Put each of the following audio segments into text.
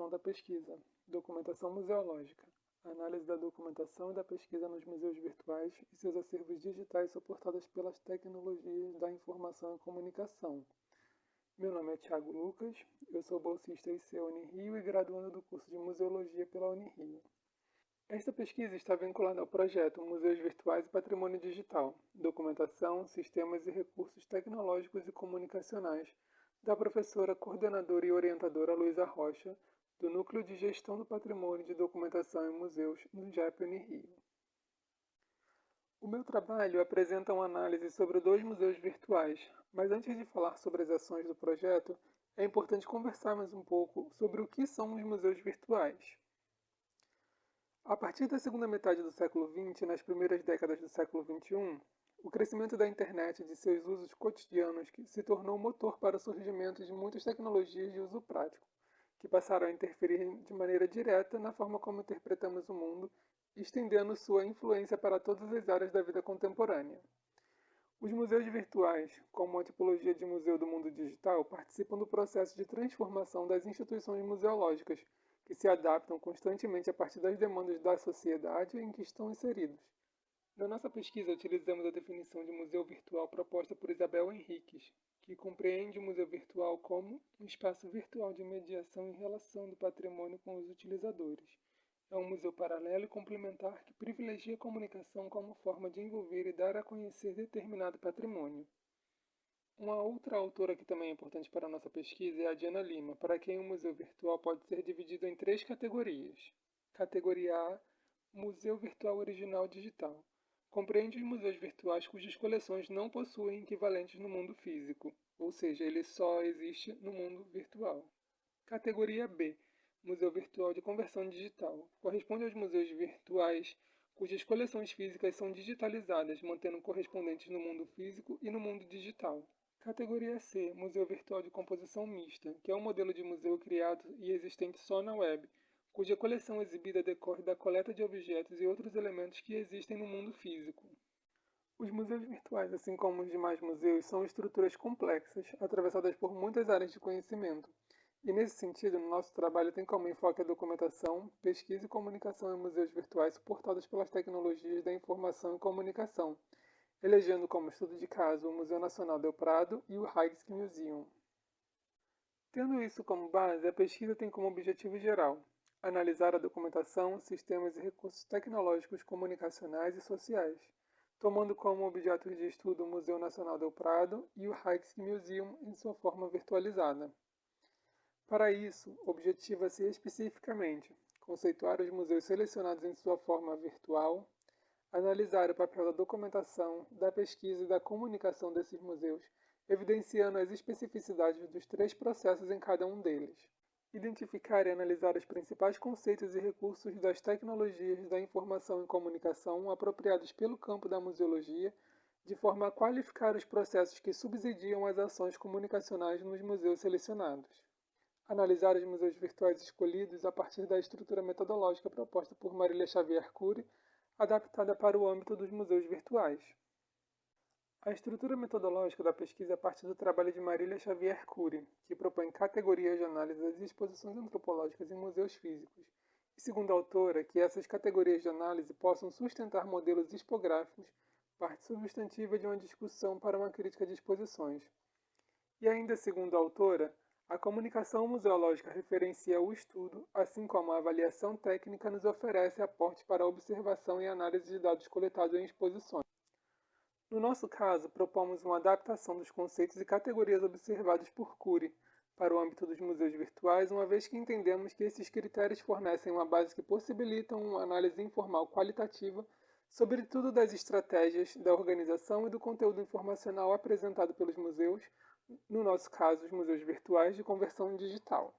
Documentação da pesquisa, documentação museológica, análise da documentação e da pesquisa nos museus virtuais e seus acervos digitais suportados pelas tecnologias da informação e comunicação. Meu nome é Thiago Lucas, eu sou bolsista IC Unirio e graduando do curso de Museologia pela Unirio. Esta pesquisa está vinculada ao projeto Museus Virtuais e Patrimônio Digital, Documentação, Sistemas e Recursos Tecnológicos e Comunicacionais, da professora, coordenadora e orientadora Luísa Rocha, do Núcleo de Gestão do Patrimônio de Documentação em Museus, no JEP Unirio. O meu trabalho apresenta uma análise sobre 2 museus virtuais, mas antes de falar sobre as ações do projeto, é importante conversarmos um pouco sobre o que são os museus virtuais. A partir da segunda metade do século XX e nas primeiras décadas do século XXI, o crescimento da internet e de seus usos cotidianos se tornou o motor para o surgimento de muitas tecnologias de uso prático, que passaram a interferir de maneira direta na forma como interpretamos o mundo, estendendo sua influência para todas as áreas da vida contemporânea. Os museus virtuais, como a tipologia de museu do mundo digital, participam do processo de transformação das instituições museológicas, que se adaptam constantemente a partir das demandas da sociedade em que estão inseridos. Na nossa pesquisa, utilizamos a definição de museu virtual proposta por Isabel Henriques, que compreende o museu virtual como um espaço virtual de mediação e relação do patrimônio com os utilizadores. É um museu paralelo e complementar que privilegia a comunicação como forma de envolver e dar a conhecer determinado patrimônio. Uma outra autora que também é importante para a nossa pesquisa é a Diana Lima, para quem o museu virtual pode ser dividido em 3 categorias. Categoria A, Museu Virtual Original Digital. Compreende os museus virtuais cujas coleções não possuem equivalentes no mundo físico, ou seja, ele só existe no mundo virtual. Categoria B, Museu Virtual de Conversão Digital. Corresponde aos museus virtuais cujas coleções físicas são digitalizadas, mantendo correspondentes no mundo físico e no mundo digital. Categoria C, Museu Virtual de Composição Mista, que é um modelo de museu criado e existente só na web, cuja coleção exibida decorre da coleta de objetos e outros elementos que existem no mundo físico. Os museus virtuais, assim como os demais museus, são estruturas complexas, atravessadas por muitas áreas de conhecimento. E nesse sentido, no nosso trabalho tem como enfoque a documentação, pesquisa e comunicação em museus virtuais suportados pelas tecnologias da informação e comunicação, elegendo como estudo de caso o Museu Nacional Del Prado e o Rijksmuseum. Tendo isso como base, a pesquisa tem como objetivo geral analisar a documentação, sistemas e recursos tecnológicos comunicacionais e sociais, tomando como objetos de estudo o Museu Nacional Del Prado e o Rijksmuseum em sua forma virtualizada. Para isso, objetiva-se especificamente conceituar os museus selecionados em sua forma virtual, analisar o papel da documentação, da pesquisa e da comunicação desses museus, evidenciando as especificidades dos 3 processos em cada um deles. Identificar e analisar os principais conceitos e recursos das tecnologias da informação e comunicação apropriados pelo campo da museologia, de forma a qualificar os processos que subsidiam as ações comunicacionais nos museus selecionados. Analisar os museus virtuais escolhidos a partir da estrutura metodológica proposta por Marília Xavier Cury, adaptada para o âmbito dos museus virtuais. A estrutura metodológica da pesquisa parte do trabalho de Marília Xavier Cury, que propõe categorias de análise das exposições antropológicas em museus físicos, e segundo a autora, que essas categorias de análise possam sustentar modelos expográficos, parte substantiva de uma discussão para uma crítica de exposições. E ainda segundo a autora, a comunicação museológica referencia o estudo, assim como a avaliação técnica nos oferece aporte para a observação e análise de dados coletados em exposições. No nosso caso, propomos uma adaptação dos conceitos e categorias observados por Cury para o âmbito dos museus virtuais, uma vez que entendemos que esses critérios fornecem uma base que possibilitam uma análise informal qualitativa, sobretudo das estratégias, da organização e do conteúdo informacional apresentado pelos museus, no nosso caso, os museus virtuais de conversão digital.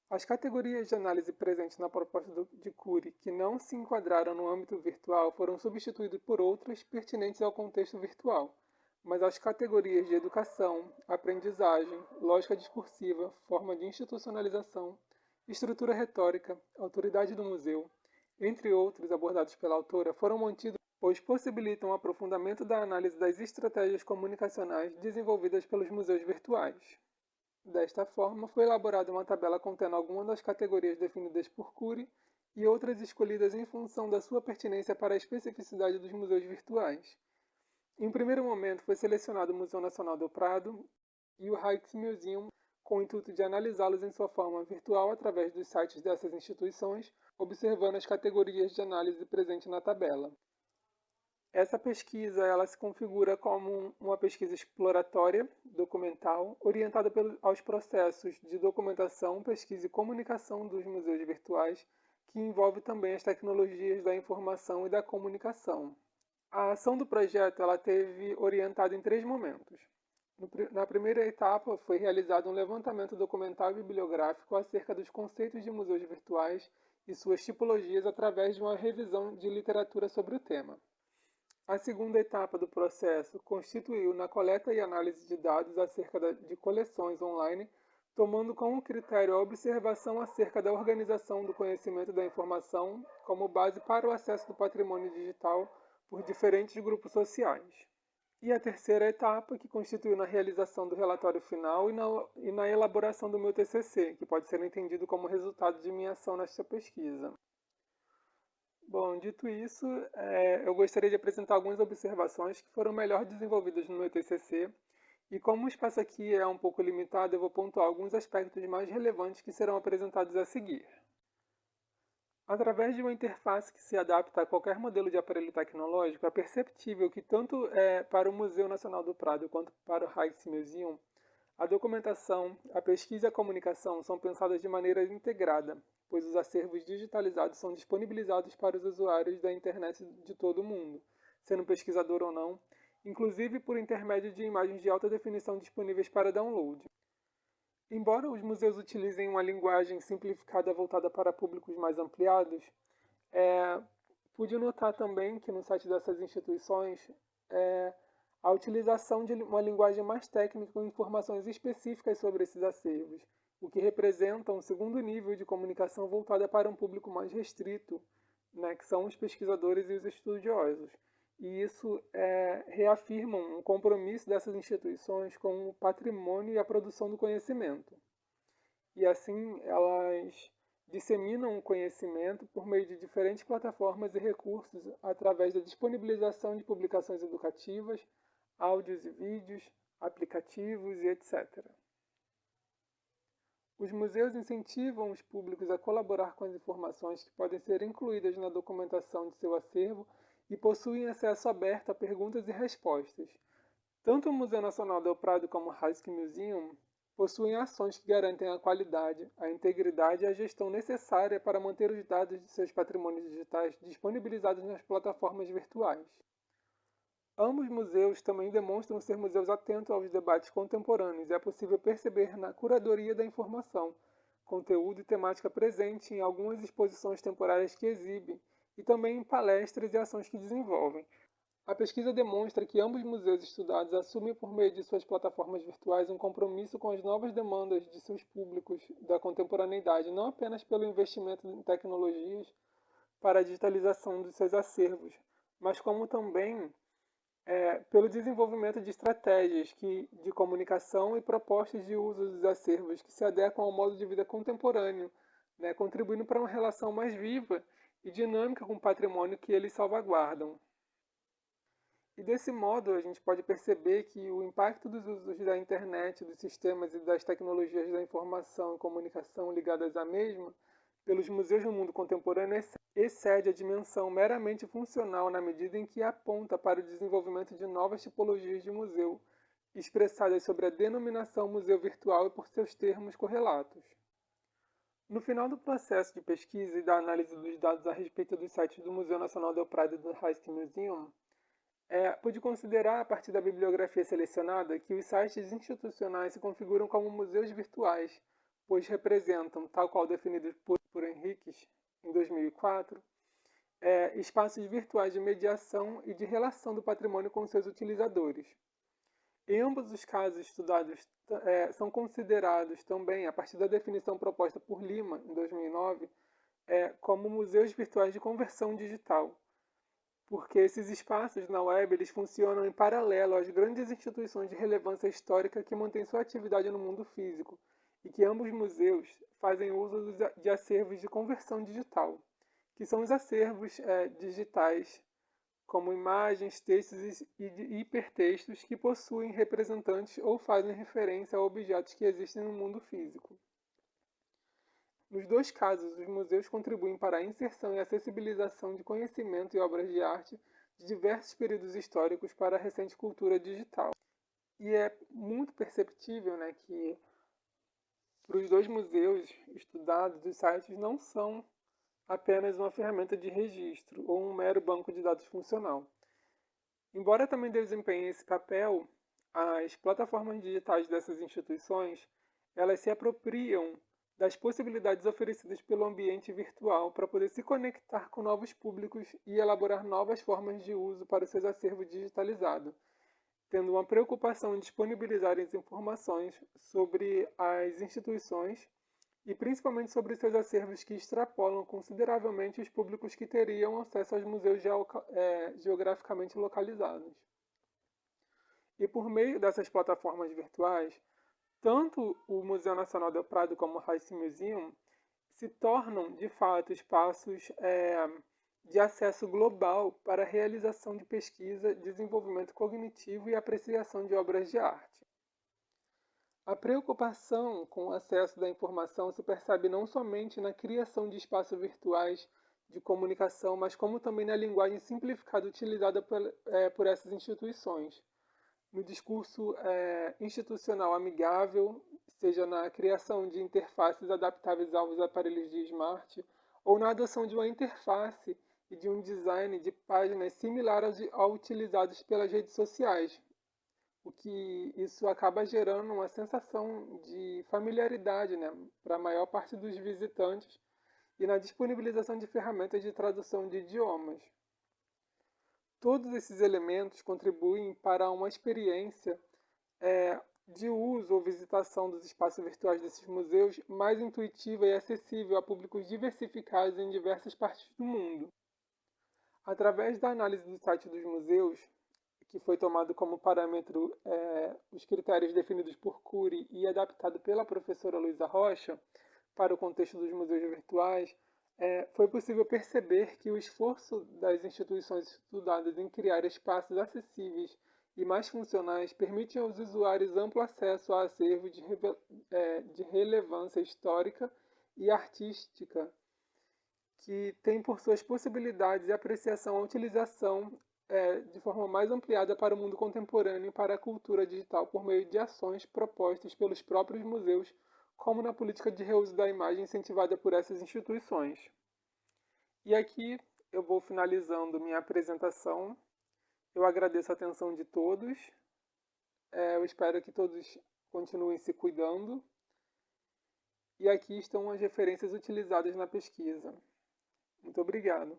As categorias de análise presentes na proposta de Cury que não se enquadraram no âmbito virtual foram substituídas por outras pertinentes ao contexto virtual, mas as categorias de educação, aprendizagem, lógica discursiva, forma de institucionalização, estrutura retórica, autoridade do museu, entre outros abordados pela autora, foram mantidos pois possibilitam o aprofundamento da análise das estratégias comunicacionais desenvolvidas pelos museus virtuais. Desta forma, foi elaborada uma tabela contendo algumas das categorias definidas por Cury e outras escolhidas em função da sua pertinência para a especificidade dos museus virtuais. Em primeiro momento, foi selecionado o Museu Nacional do Prado e o Rijksmuseum com o intuito de analisá-los em sua forma virtual através dos sites dessas instituições, observando as categorias de análise presentes na tabela. Essa pesquisa ela se configura como uma pesquisa exploratória, documental, orientada aos processos de documentação, pesquisa e comunicação dos museus virtuais, que envolve também as tecnologias da informação e da comunicação. A ação do projeto ela teve orientada em 3 momentos. Na primeira etapa, foi realizado um levantamento documental e bibliográfico acerca dos conceitos de museus virtuais e suas tipologias através de uma revisão de literatura sobre o tema. A segunda etapa do processo constituiu na coleta e análise de dados acerca de coleções online, tomando como critério a observação acerca da organização do conhecimento da informação como base para o acesso do patrimônio digital por diferentes grupos sociais. E a terceira etapa, que constituiu na realização do relatório final e na elaboração do meu TCC, que pode ser entendido como resultado de minha ação nesta pesquisa. Bom, dito isso, eu gostaria de apresentar algumas observações que foram melhor desenvolvidas no meu TCC, e como o espaço aqui é um pouco limitado, eu vou pontuar alguns aspectos mais relevantes que serão apresentados a seguir. Através de uma interface que se adapta a qualquer modelo de aparelho tecnológico, é perceptível que tanto para o Museu Nacional do Prado quanto para o Rijksmuseum, a documentação, a pesquisa e a comunicação são pensadas de maneira integrada, pois os acervos digitalizados são disponibilizados para os usuários da internet de todo o mundo, sendo pesquisador ou não, inclusive por intermédio de imagens de alta definição disponíveis para download. Embora os museus utilizem uma linguagem simplificada voltada para públicos mais ampliados, pude notar também que no site dessas instituições a utilização de uma linguagem mais técnica com informações específicas sobre esses acervos, o que representa um segundo nível de comunicação voltada para um público mais restrito, que são os pesquisadores e os estudiosos. E isso reafirma um compromisso dessas instituições com o patrimônio e a produção do conhecimento. E assim elas disseminam o conhecimento por meio de diferentes plataformas e recursos através da disponibilização de publicações educativas, áudios e vídeos, aplicativos e etc. Os museus incentivam os públicos a colaborar com as informações que podem ser incluídas na documentação de seu acervo e possuem acesso aberto a perguntas e respostas. Tanto o Museu Nacional do Prado como o Rijksmuseum possuem ações que garantem a qualidade, a integridade e a gestão necessária para manter os dados de seus patrimônios digitais disponibilizados nas plataformas virtuais. Ambos museus também demonstram ser museus atentos aos debates contemporâneos e é possível perceber na curadoria da informação, conteúdo e temática presente em algumas exposições temporárias que exibem e também em palestras e ações que desenvolvem. A pesquisa demonstra que ambos museus estudados assumem por meio de suas plataformas virtuais um compromisso com as novas demandas de seus públicos da contemporaneidade, não apenas pelo investimento em tecnologias para a digitalização dos seus acervos, mas como também pelo desenvolvimento de estratégias de comunicação e propostas de uso dos acervos que se adequam ao modo de vida contemporâneo, contribuindo para uma relação mais viva e dinâmica com o patrimônio que eles salvaguardam. E desse modo a gente pode perceber que o impacto dos usos da internet, dos sistemas e das tecnologias da informação e comunicação ligadas à mesma, pelos museus no mundo contemporâneo excede a dimensão meramente funcional na medida em que aponta para o desenvolvimento de novas tipologias de museu, expressadas sobre a denominação museu virtual e por seus termos correlatos. No final do processo de pesquisa e da análise dos dados a respeito dos sites do Museu Nacional do Prado e do Rijksmuseum, pude considerar, a partir da bibliografia selecionada, que os sites institucionais se configuram como museus virtuais, pois representam, tal qual definidos por Henriques em 2004, espaços virtuais de mediação e de relação do patrimônio com seus utilizadores. Em ambos os casos estudados, são considerados também, a partir da definição proposta por Lima, em 2009, como museus virtuais de conversão digital. porque esses espaços na web eles funcionam em paralelo às grandes instituições de relevância histórica que mantêm sua atividade no mundo físico, e que ambos museus fazem uso de acervos de conversão digital, que são os acervos digitais, como imagens, textos e hipertextos que possuem representantes ou fazem referência a objetos que existem no mundo físico. Nos dois casos, os museus contribuem para a inserção e acessibilização de conhecimento e obras de arte de diversos períodos históricos para a recente cultura digital. E é muito perceptível, que para os dois museus estudados, os sites não são apenas uma ferramenta de registro ou um mero banco de dados funcional. Embora também desempenhem esse papel, as plataformas digitais dessas instituições, elas se apropriam das possibilidades oferecidas pelo ambiente virtual para poder se conectar com novos públicos e elaborar novas formas de uso para os seus acervos digitalizados, tendo uma preocupação em disponibilizar as informações sobre as instituições e principalmente sobre seus acervos que extrapolam consideravelmente os públicos que teriam acesso aos museus geograficamente localizados. E por meio dessas plataformas virtuais, tanto o Museu Nacional do Prado como o Rijksmuseum Museum se tornam, de fato, espaços de acesso global para a realização de pesquisa, desenvolvimento cognitivo e apreciação de obras de arte. A preocupação com o acesso da informação se percebe não somente na criação de espaços virtuais de comunicação, mas como também na linguagem simplificada utilizada por essas instituições. No discurso institucional amigável, seja na criação de interfaces adaptáveis aos aparelhos de smart, ou na adoção de uma interface e de um design de páginas similar aos utilizados pelas redes sociais, o que isso acaba gerando uma sensação de familiaridade para a maior parte dos visitantes e na disponibilização de ferramentas de tradução de idiomas. Todos esses elementos contribuem para uma experiência de uso ou visitação dos espaços virtuais desses museus mais intuitiva e acessível a públicos diversificados em diversas partes do mundo. Através da análise do site dos museus, que foi tomado como parâmetro os critérios definidos por Cury e adaptado pela professora Luísa Rocha para o contexto dos museus virtuais, foi possível perceber que o esforço das instituições estudadas em criar espaços acessíveis e mais funcionais permite aos usuários amplo acesso a acervos de relevância histórica e artística, que tem por suas possibilidades de apreciação a utilização de forma mais ampliada para o mundo contemporâneo e para a cultura digital por meio de ações propostas pelos próprios museus, como na política de reuso da imagem incentivada por essas instituições. E aqui eu vou finalizando minha apresentação. Eu agradeço a atenção de todos. Eu espero que todos continuem se cuidando. E aqui estão as referências utilizadas na pesquisa. Muito obrigado.